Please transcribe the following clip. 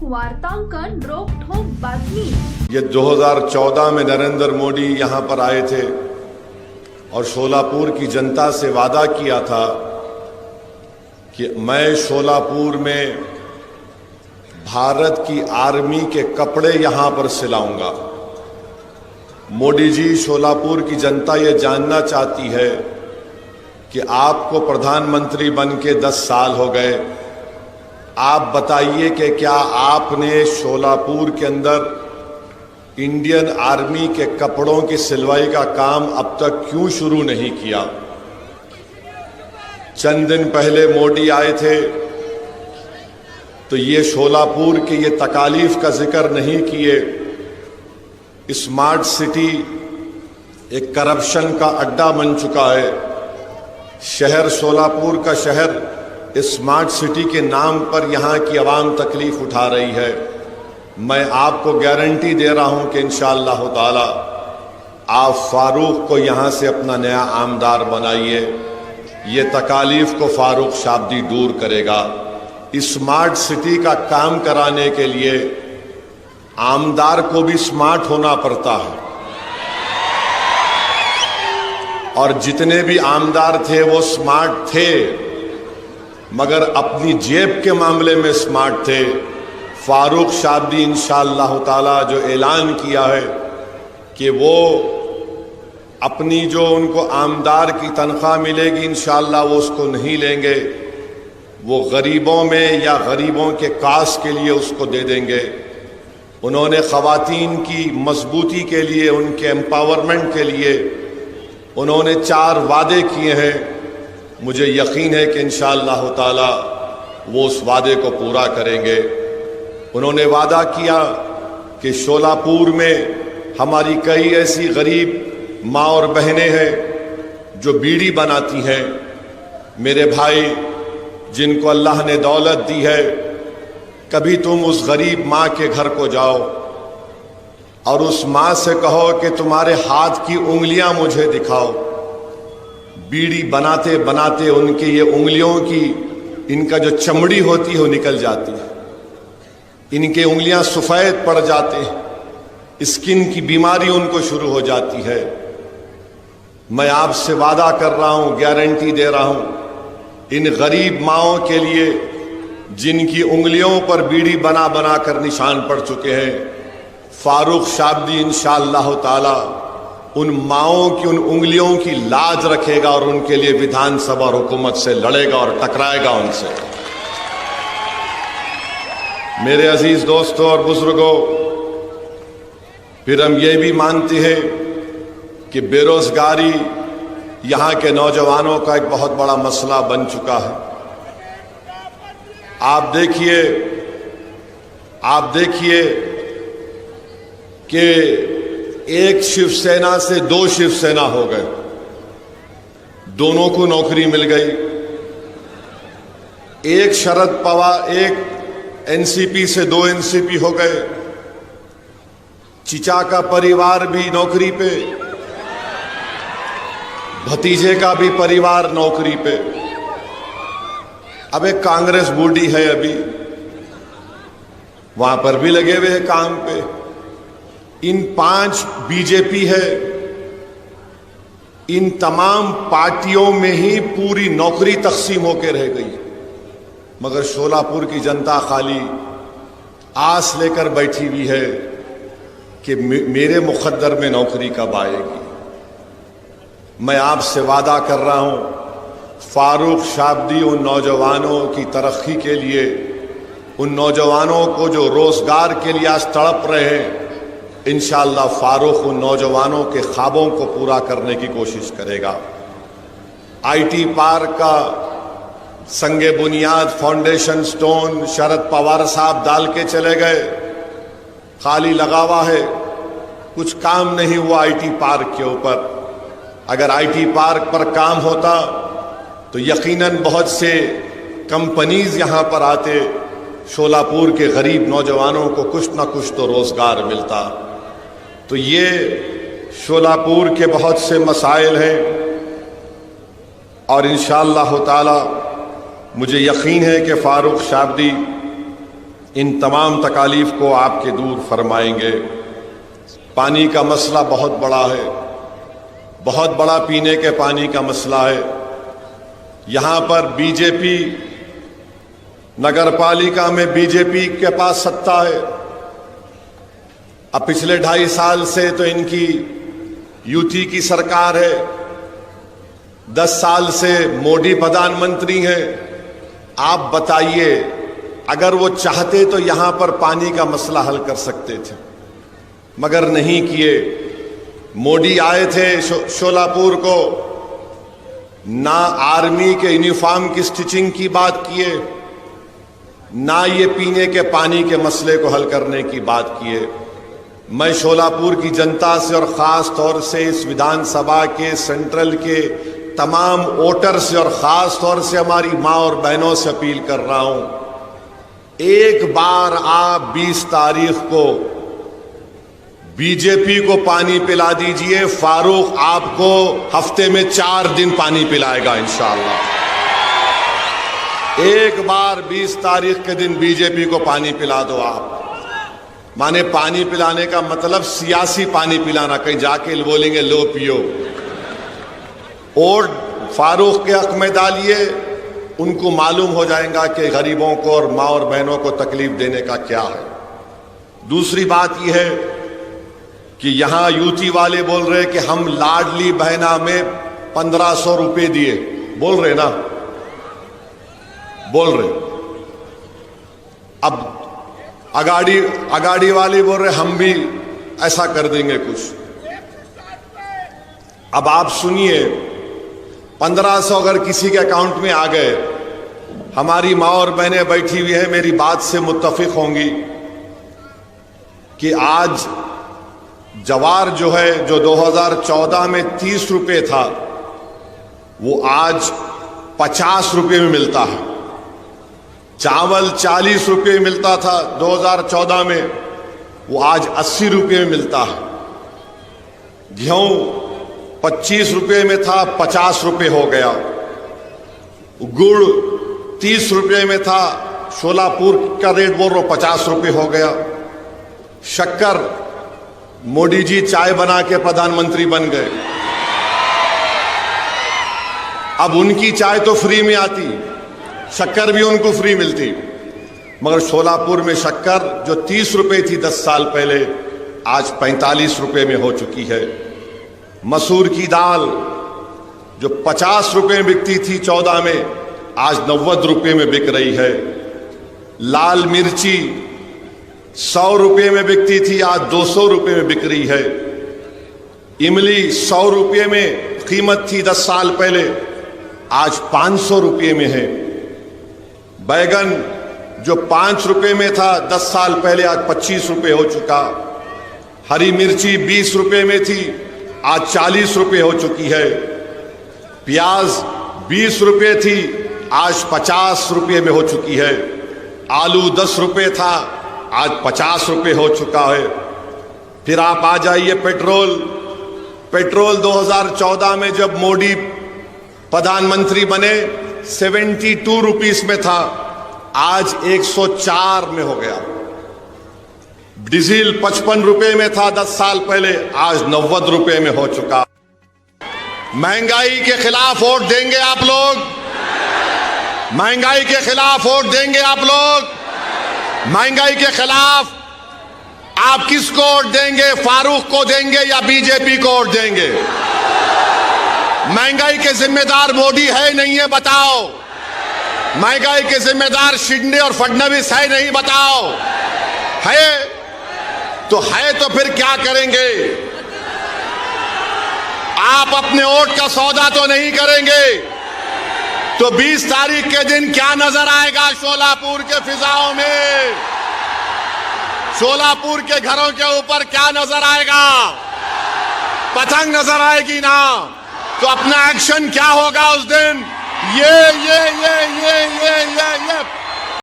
वार्तांकन रोकठोक बातमी। ये 2014 में नरेंद्र मोदी यहाँ पर आए थे और शोलापुर की जनता से वादा किया था कि मैं शोलापुर में भारत की आर्मी के कपड़े यहाँ पर सिलाऊंगा। मोदी जी, शोलापुर की जनता ये जानना चाहती है कि आपको प्रधानमंत्री बन के 10 साल हो गए। आप बताइए कि क्या आपने शोलापुर के अंदर इंडियन आर्मी के कपड़ों की सिलवाई का काम अब तक क्यों शुरू नहीं किया? चंद दिन पहले मोदी आए थे तो ये शोलापुर के ये तकालीफ का जिक्र नहीं किए। स्मार्ट सिटी एक करप्शन का अड्डा बन चुका है। शहर शोलापुर का शहर स्मार्ट सिटी के नाम पर यहाँ की आवाम तकलीफ उठा रही है। मैं आपको गारंटी दे रहा हूँ कि इंशाअल्लाह ताला आप फारूक को यहाँ से अपना नया आमदार बनाइए। ये तकालीफ को फारूक शाब्दी दूर करेगा। स्मार्ट सिटी का काम कराने के लिए आमदार को भी स्मार्ट होना पड़ता है और जितने भी आमदार थे वो स्मार्ट थे, मगर अपनी जेब के मामले में स्मार्ट थे। फारूक शाब्दी इंशाअल्लाह ताला जो ऐलान किया है कि वो अपनी जो उनको आमदार की तनख्वाह मिलेगी इंशाअल्लाह वो उसको नहीं लेंगे, वो गरीबों में या गरीबों के कास के लिए उसको दे देंगे। उन्होंने ख़वातीन की मजबूती के लिए, उनके एम्पावरमेंट के लिए उन्होंने 4 वादे किए हैं। मुझे यकीन है कि इंशाअल्लाह ताला वो उस वादे को पूरा करेंगे। उन्होंने वादा किया कि शोलापुर में हमारी कई ऐसी गरीब माँ और बहनें हैं जो बीड़ी बनाती हैं। मेरे भाई, जिनको अल्लाह ने दौलत दी है, कभी तुम उस गरीब माँ के घर को जाओ और उस माँ से कहो कि तुम्हारे हाथ की उंगलियां मुझे दिखाओ। बीड़ी बनाते बनाते उनकी ये उंगलियों की, इनका जो चमड़ी होती है वो निकल जाती है, इनके उंगलियां सफेद पड़ जाते हैं, स्किन की बीमारी उनको शुरू हो जाती है। मैं आपसे वादा कर रहा हूं, गारंटी दे रहा हूं, इन गरीब माओं के लिए जिनकी उंगलियों पर बीड़ी बना बना कर निशान पड़ चुके हैं, फारूक शाब्दी इंशाअल्लाह ताला उन माओं की उन उंगलियों की लाज रखेगा और उनके लिए विधानसभा और हुकूमत से लड़ेगा और टकराएगा उनसे। मेरे अजीज दोस्तों और बुजुर्गों, फिर हम ये भी मानते हैं कि बेरोजगारी यहाँ के नौजवानों का एक बहुत बड़ा मसला बन चुका है। आप देखिए कि एक शिवसेना से 2 शिवसेना हो गए, दोनों को नौकरी मिल गई। एक शरद पवार, एक एनसीपी से 2 एनसीपी हो गए। चिचा का परिवार भी नौकरी पे, भतीजे का भी परिवार नौकरी पे। अब एक कांग्रेस बूढ़ी है, अभी वहां पर भी लगे हुए हैं काम पे। इन 5 बीजेपी है। इन तमाम पार्टियों में ही पूरी नौकरी तकसीम होकर रह गई, मगर शोलापुर की जनता खाली आस लेकर बैठी हुई है कि मेरे मुकद्दर में नौकरी कब आएगी। मैं आपसे वादा कर रहा हूं, फारूक शाब्दी उन नौजवानों की तरक्की के लिए, उन नौजवानों को जो रोजगार के लिए आज तड़प रहे हैं, इंशाअल्लाह फारूक उन नौजवानों के ख्वाबों को पूरा करने की कोशिश करेगा। आईटी पार्क का संगे बुनियाद, फाउंडेशन स्टोन शरद पवार साहब डाल के चले गए, खाली लगा हुआ है, कुछ काम नहीं हुआ आईटी पार्क के ऊपर। अगर आईटी पार्क पर काम होता तो यकीनन बहुत से कंपनीज यहां पर आते, शोलापुर के गरीब नौजवानों को कुछ ना कुछ तो रोजगार मिलता। तो ये शोलापुर के बहुत से मसाइल हैं और इंशाअल्लाह ताला मुझे यकीन है कि फारूक शाब्दी इन तमाम तकालीफ को आपके दूर फरमाएंगे। पानी का मसला बहुत बड़ा है, बहुत बड़ा पीने के पानी का मसला है। यहाँ पर बीजेपी, नगरपालिका में बीजेपी के पास सत्ता है। अब पिछले 2.5 साल से तो इनकी यूटी की सरकार है, 10 साल से मोदी प्रधानमंत्री हैं। आप बताइए, अगर वो चाहते तो यहां पर पानी का मसला हल कर सकते थे, मगर नहीं किए। मोदी आए थे शोलापुर को, ना आर्मी के यूनिफॉर्म की स्टिचिंग की बात किए, ना ये पीने के पानी के मसले को हल करने की बात किए। मैं शोलापुर की जनता से और ख़ास तौर से इस विधानसभा के सेंट्रल के तमाम वोटर से और ख़ास तौर से हमारी माँ और बहनों से अपील कर रहा हूँ, एक बार आप 20 तारीख को बीजेपी को पानी पिला दीजिए। फारूक आपको हफ्ते में 4 दिन पानी पिलाएगा इंशाअल्लाह। एक बार 20 तारीख के दिन बीजेपी को पानी पिला दो आप। माने पानी पिलाने का मतलब सियासी पानी पिलाना, कहीं जाके बोलेंगे लो पियो। और फारूक के हक में डालिए, उनको मालूम हो जाएगा कि गरीबों को और माँ और बहनों को तकलीफ देने का क्या है। दूसरी बात यह है कि यहां यूटी वाले बोल रहे कि हम लाडली बहना में 1500 रुपए दिए, बोल रहे ना, बोल रहे। अब अगाड़ी वाले बोल रहे हम भी ऐसा कर देंगे कुछ। अब आप सुनिए, 1500 अगर किसी के अकाउंट में आ गए, हमारी माँ और बहनें बैठी हुई हैं, मेरी बात से मुत्तफिक होंगी कि आज जवार जो है, जो 2014 में 30 रुपए था, वो आज 50 रुपए में मिलता है। चावल 40 रुपए मिलता था 2014 में, वो आज 80 रुपए में मिलता है। गेहूं 25 रुपए में था, 50 रुपए हो गया। गुड़ 30 रुपए में था, शोलापुर का रेट बोल रहा हूं 50 रुपए हो गया। शक्कर, मोदी जी चाय बना के प्रधानमंत्री बन गए, अब उनकी चाय तो फ्री में आती, शक्कर भी उनको फ्री मिलती। मगर शोलापुर में शक्कर जो 30 रुपए थी 10 साल पहले, आज 45 रुपए में हो चुकी है। मसूर की दाल जो 50 रुपए में बिकती थी 14 में, आज 90 रुपए में बिक रही है। लाल मिर्ची 100 रुपए में बिकती थी, आज 200 रुपए में बिक रही है। इमली 100 रुपए में कीमत थी 10 साल पहले, आज 500 रुपए में है। बैगन जो 5 रुपए में था 10 साल पहले, आज 25 रुपए हो चुका। हरी मिर्ची 20 रुपए में थी, आज 40 रुपए हो चुकी है। प्याज 20 रुपए थी, आज 50 रुपए में हो चुकी है। आलू 10 रुपए था, आज 50 रुपए हो चुका है। फिर आप आ जाइए पेट्रोल 2014 में जब मोदी प्रधानमंत्री बने 72 रुपीस में था, आज 104 में हो गया। डीजल 55 रुपए में था 10 साल पहले, आज 90 रुपए में हो चुका। महंगाई के खिलाफ वोट देंगे आप लोग? महंगाई के खिलाफ वोट देंगे आप लोग? महंगाई के खिलाफ आप किसको वोट देंगे? फारूक को देंगे या बीजेपी को वोट देंगे? महंगाई के जिम्मेदार मोदी है नहीं है, बताओ। महंगाई के जिम्मेदार शिंदे और फडणवीस है नहीं, बताओ। है तो फिर क्या करेंगे? आप अपने वोट का सौदा तो नहीं करेंगे, तो 20 तारीख के दिन क्या नजर आएगा शोलापुर के फिजाओं में? शोलापुर के घरों के ऊपर क्या नजर आएगा? पतंग नजर आएगी ना? तो अपना एक्शन क्या होगा उस दिन? ये